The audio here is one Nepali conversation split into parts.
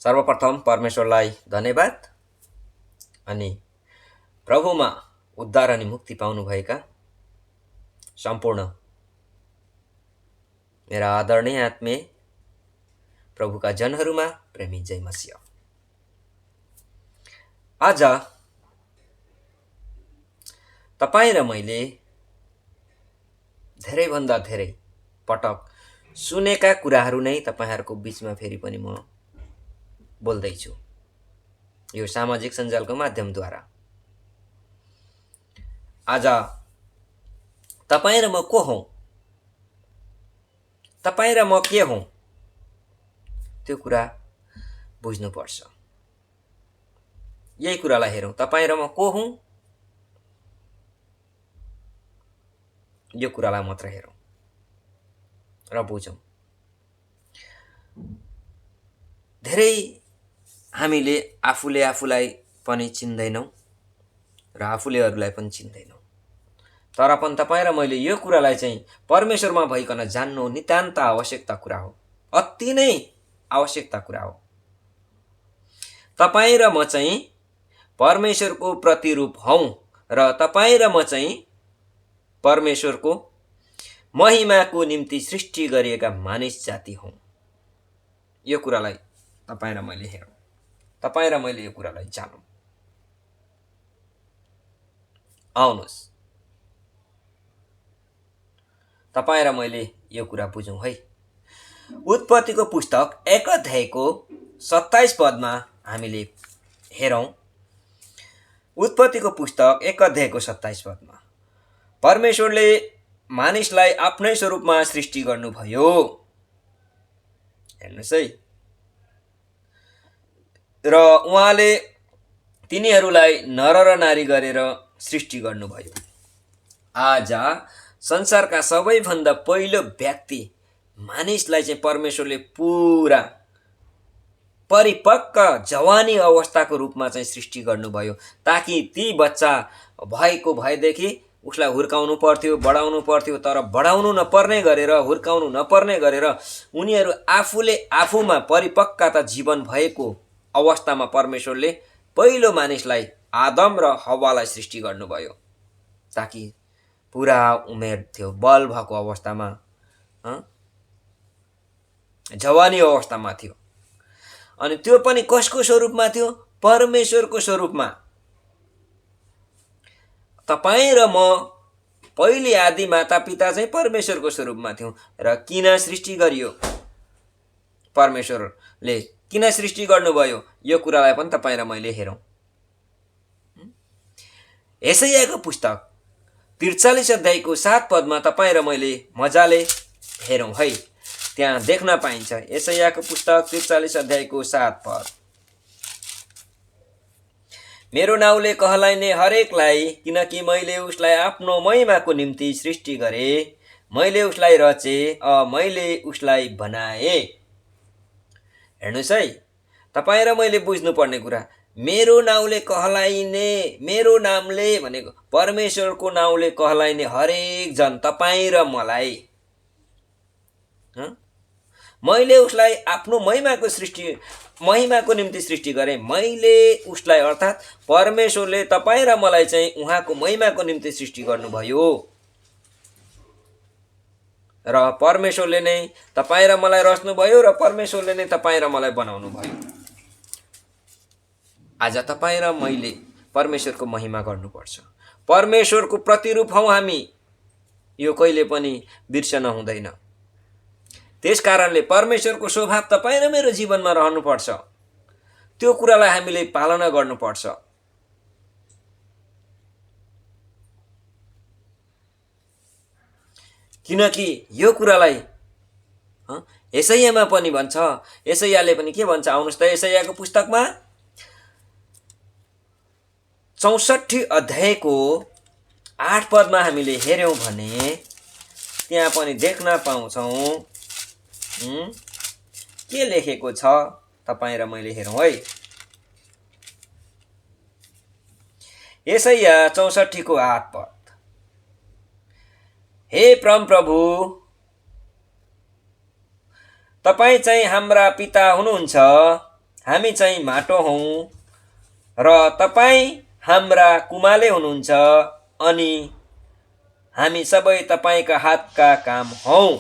सर्वप्रथम परमेश्वरलाई धन्यवाद अनि प्रभुमा उद्धार अनि मुक्ति पाउनुभएका सम्पूर्ण मेरा आदरणीय आत्मीय प्रभुका जनहरूमा प्रेमी जय मसिह। आज तपाईँ र मैले धेरैभन्दा धेरै पटक सुनेका कुराहरू नै तपाईँहरूको बिचमा फेरि पनि म बोल्दैछु यो सामाजिक सञ्जालको माध्यमद्वारा। आज तपाईँ र म को हौँ, तपाईँ र म के हौँ त्यो कुरा बुझ्नुपर्छ। यही कुरालाई हेरौँ, तपाईँ र म को हौँ यो कुरालाई मात्र हेरौँ र बुझौँ। धेरै हामीले आफूले आफूलाई पनि चिन्दैनौँ र आफूले अरूलाई पनि चिन्दैनौँ, तर पनि तपाईँ र मैले यो कुरालाई चाहिँ परमेश्वरमा भइकन जान्नु नितान्त आवश्यकता कुरा हो, अति नै आवश्यकता कुरा हो। तपाईँ र म चाहिँ परमेश्वरको प्रतिरूप हौँ र तपाईँ र म चाहिँ परमेश्वरको महिमाको निम्ति सृष्टि गरिएका मानिस जाति हौँ। यो कुरालाई तपाईँ र मैले हेरौँ, तपाईँ र मैले यो कुरालाई जानौँ। आउनुहोस् तपाईँ र मैले यो कुरा बुझौँ है। उत्पत्तिको पुस्तक 1 अध्यायको 27 पदमा हामीले हेरौँ। उत्पत्तिको पुस्तक 1 अध्यायको 27 पदमा परमेश्वरले मानिसलाई आफ्नै स्वरूपमा सृष्टि गर्नुभयो। हेर्नुहोस् है, र उहाँले तिनीहरूलाई नर र नारी गरेर सृष्टि गर्नुभयो। आज संसारका सबैभन्दा पहिलो व्यक्ति मानिसलाई चाहिँ परमेश्वरले पुरा परिपक्व जवानी अवस्थाको रूपमा चाहिँ सृष्टि गर्नुभयो, ताकि ती बच्चा भएको भएदेखि उसलाई हुर्काउनु पर्थ्यो, बढाउनु पर्थ्यो, तर बढाउनु नपर्ने गरेर, हुर्काउनु नपर्ने गरेर उनीहरू आफूले आफूमा परिपक्वता जीवन भएको अवस्थामा परमेश्वरले पहिलो मानिसलाई आदम र हव्वालाई सृष्टि गर्नुभयो, ताकि पुरा उमेर थियो, बल भएको अवस्थामा, जवानी अवस्थामा थियो। अनि त्यो पनि कसको स्वरूपमा थियो? परमेश्वरको स्वरूपमा। तपाईँ र म पहिले आदि माता पिता चाहिँ परमेश्वरको स्वरूपमा थियौँ। र किन सृष्टि गरियो? परमेश्वरले किन सृष्टि गर्नुभयो? यो कुरालाई पनि तपाईँ र मैले हेरौँ। यशायाको पुस्तक 43 अध्यायको 7 पदमा तपाईँ र मैले मजाले हेरौँ है। त्यहाँ देख्न पाइन्छ यशायाको पुस्तक 43 अध्यायको 7 पद। मेरो नाउँले कहलाइने हरेकलाई, किनकि मैले उसलाई आफ्नो महिमाको निम्ति सृष्टि गरे, मैले उसलाई रचे, मैले उसलाई बनाए। हेर्नुहोस् है, तपाईँ र मैले बुझ्नुपर्ने कुरा, मेरो नाउँले कहलाइने, मेरो नामले भनेको परमेश्वरको नाउँले कहलाइने हरेक जन, तपाईँ र मलाई, मैले उसलाई आफ्नो महिमाको निम्ति सृष्टि गरेँ। मैले उसलाई अर्थात् परमेश्वरले तपाईँ र मलाई चाहिँ उहाँको महिमाको निम्ति सृष्टि गर्नुभयो र परमेश्वरले नै तपाईँ र मलाई रच्नुभयो र परमेश्वरले नै तपाईँ र मलाई बनाउनु भयो। आज तपाईँ र मैले परमेश्वरको महिमा गर्नुपर्छ। परमेश्वरको प्रतिरूप हौँ हामी, यो कहिले पनि बिर्सन हुँदैन। त्यस कारणले परमेश्वरको स्वभाव तपाईँ र मेरो जीवनमा रहनुपर्छ। त्यो कुरालाई हामीले पालना गर्नुपर्छ। किनकि यो कुरालाई यशायामा पनि भन्छ। यशायाले पनि के भन्छ? आउनुहोस् त, यशायाको पुस्तकमा 64 अध्यायको 8 पदमा हामीले हेर्यौँ भने त्यहाँ पनि देख्न पाउँछौँ के लेखेको छ। तपाईँ र मैले हेरौँ है। यशाया 64 को 8 पद। हे परम प्रभु, तपाईँ चाहिँ हाम्रा पिता हुनुहुन्छ, हामी चाहिँ माटो हौँ र तपाईँ हाम्रा कुमाले हुनुहुन्छ अनि हामी सबै तपाईँका हातका काम हौँ।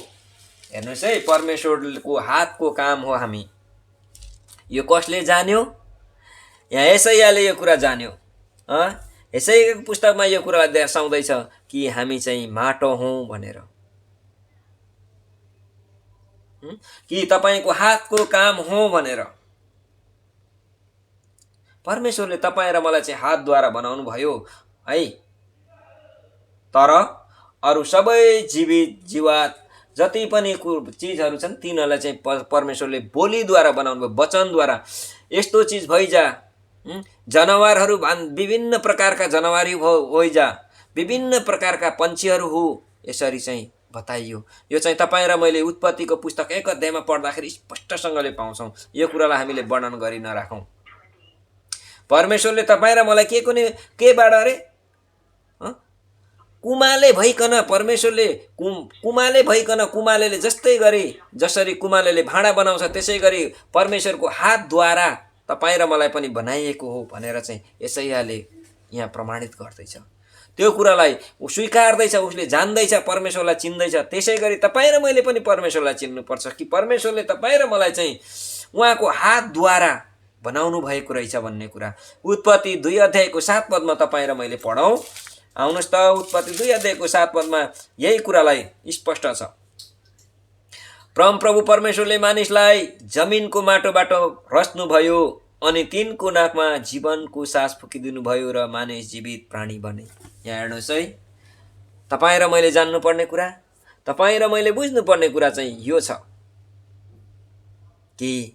हेर्नुहोस् है, परमेश्वरको हातको काम हो हामी। यो कसले जान्यो? यहाँ एसाइयाले यो कुरा जान्यो। एसाइयाको पुस्तकमा यो कुरा दर्शाउँदैछ कि हामी चाहिँ माटो हौँ भनेर, कि तपाईँको हातको काम हो भनेर। परमेश्वरले तपाईँ र मलाई चाहिँ हातद्वारा बनाउनु भयो है। तर अरू सबै जीवित जीवात जति पनि चिजहरू छन् तिनीहरूलाई चाहिँ परमेश्वरले बोलीद्वारा बनाउनु भयो, वचनद्वारा। यस्तो चिज भइजा, जनावरहरू विभिन्न प्रकारका जनावर होइजा, विभिन्न प्रकारका पन्छीहरू हो, यसरी चाहिँ बताइयो। यो चाहिँ तपाईँ र मैले उत्पत्तिको पुस्तक 1 अध्यायमा पढ्दाखेरि स्पष्टसँगले पाउँछौँ। यो कुरालाई हामीले वर्णन गरि नराखौँ। परमेश्वरले तपाईँ र मलाई केबाट अरे कुमाले भइकन, परमेश्वरले कुमाले भइकन, कुमालेले जसरी कुमालेले भाँडा बनाउँछ त्यसै गरी परमेश्वरको हातद्वारा तपाईँ र मलाई पनि बनाइएको हो भनेर चाहिँ एसाइयाले यहाँ प्रमाणित गर्दैछ। त्यो कुरालाई स्वीकार्दैछ, उसले जान्दैछ, परमेश्वरलाई चिन्दैछ। त्यसै गरी तपाईँ र मैले पनि परमेश्वरलाई चिन्नुपर्छ कि परमेश्वरले तपाईँ र मलाई चाहिँ उहाँको हातद्वारा बनाउनु भएको रहेछ भन्ने कुरा उत्पत्ति 2 अध्यायको 7 पदमा तपाईँ र मैले पढौँ। आउनुहोस् त, उत्पत्ति 2 अध्यायको 7 पदमा यही कुरालाई स्पष्ट छ। परमप्रभु परमेश्वरले मानिसलाई जमिनको माटोबाट रच्नुभयो अनि तिनको नाकमा जीवनको सास फुकिदिनु भयो र मानिस जीवित प्राणी बने। यहाँ हेर्नुहोस् है, तपाईँ र मैले जान्नुपर्ने कुरा, तपाईँ र मैले बुझ्नुपर्ने कुरा चाहिँ यो छ कि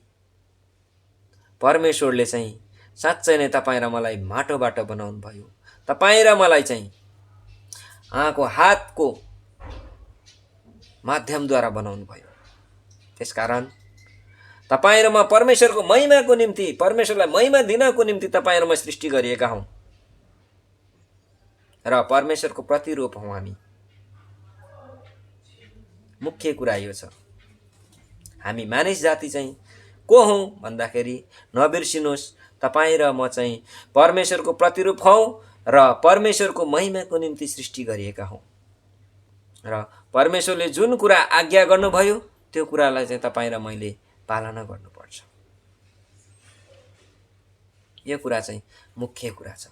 परमेश्वरले चाहिँ साँच्चै नै तपाईँ र मलाई माटोबाट बनाउनु भयो। तपाईँ र मलाई चाहिँ उहाँको हातको माध्यमद्वारा बनाउनु भयो। त्यसकारण तपाईँ र म परमेश्वरको महिमाको निम्ति, परमेश्वरलाई महिमा दिनको निम्ति तपाईँ र म सृष्टि गरिएका हौँ र परमेश्वरको प्रतिरूप हौँ हामी। मुख्य कुरा यो छ। हामी मानिस जाति चाहिँ को हौँ भन्दाखेरि नबिर्सिनुहोस्, तपाईँ र म चाहिँ परमेश्वरको प्रतिरूप हौँ र परमेश्वरको महिमाको निम्ति सृष्टि गरिएका हौँ। र परमेश्वरले जुन कुरा आज्ञा गर्नुभयो त्यो कुरालाई चाहिँ तपाईँ र मैले पालना गर्नुपर्छ। यो कुरा चाहिँ मुख्य कुरा छ।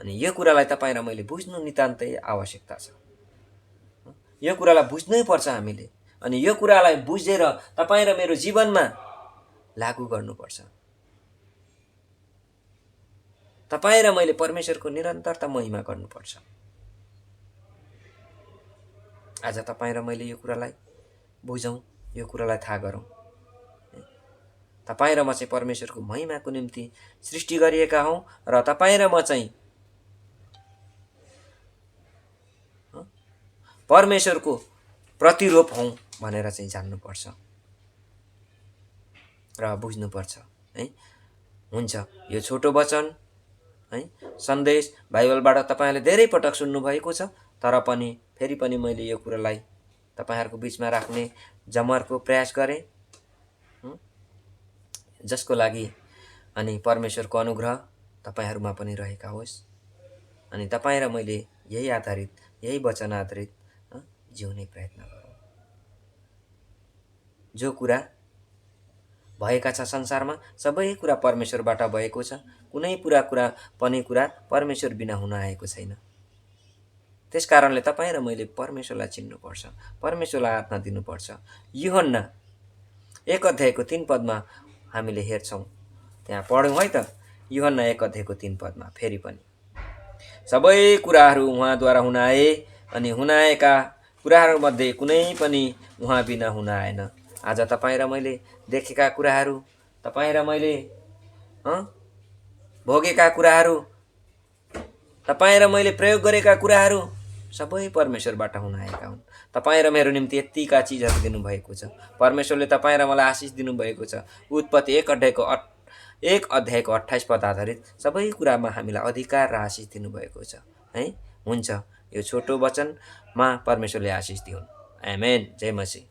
अनि यो कुरालाई तपाईँ र मैले बुझ्नु नितान्तै आवश्यकता छ। यो कुरालाई बुझ्नै पर्छ हामीले। अनि यो कुरालाई बुझेर तपाईँ र मेरो जीवनमा लागू गर्नुपर्छ। तपाईँ र मैले परमेश्वरको निरन्तरता महिमा गर्नुपर्छ। आज तपाईँ र मैले यो कुरालाई बुझौँ, यो कुरालाई थाहा गरौँ। तपाईँ र म चाहिँ परमेश्वरको महिमाको निम्ति सृष्टि गरिएका हौँ र तपाईँ र म चाहिँ परमेश्वरको प्रतिरूप हौँ भनेर चाहिँ जान्नुपर्छ र बुझ्नुपर्छ है। हुन्छ, यो छोटो वचन है, सन्देश बाइबलबाट तपाईँहरूले धेरै पटक सुन्नुभएको छ, तर पनि फेरि पनि मैले यो कुरालाई तपाईँहरूको बिचमा राख्ने जमर्को प्रयास गरेँ, जसको लागि अनि परमेश्वरको अनुग्रह तपाईँहरूमा पनि रहेका होस् अनि तपाईँ र मैले यही आधारित, यही वचन आधारित जिउने प्रयत्न गरौँ। जो कुरा भएका छ संसारमा सबै कुरा परमेश्वरबाट भएको छ। कुनै कुरा पनि परमेश्वर बिना हुन आएको छैन। त्यस कारणले तपाईँ र मैले परमेश्वरलाई चिन्नुपर्छ, परमेश्वरलाई आराधना दिनुपर्छ। यूहन्ना 1 अध्यायको 3 पदमा हामीले हेर्छौँ, त्यहाँ पढौँ है त। यूहन्ना 1 अध्यायको 3 पदमा फेरि पनि सबै कुराहरू उहाँद्वारा हुन आए अनि हुन आएका कुराहरूमध्ये कुनै पनि उहाँ बिना हुन आएन। आज तपाईँ र मैले देखेका कुराहरू, तपाईँ र मैले भोगेका कुराहरू, तपाईँ र मैले प्रयोग गरेका कुराहरू सबै परमेश्वरबाट हुन आएका हुन्। तपाईँ र मेरो निम्ति यतिका चिजहरू दिनुभएको छ। परमेश्वरले तपाईँ र मलाई आशिष दिनुभएको छ। उत्पत्ति 1 अध्यायको 28 पद आधारित सबै कुरामा हामीलाई अधिकार र आशिष दिनुभएको छ है। हुन्छ, यो छोटो वचनमा परमेश्वरले आशिष दिउन्। आमेन। जय मसीह।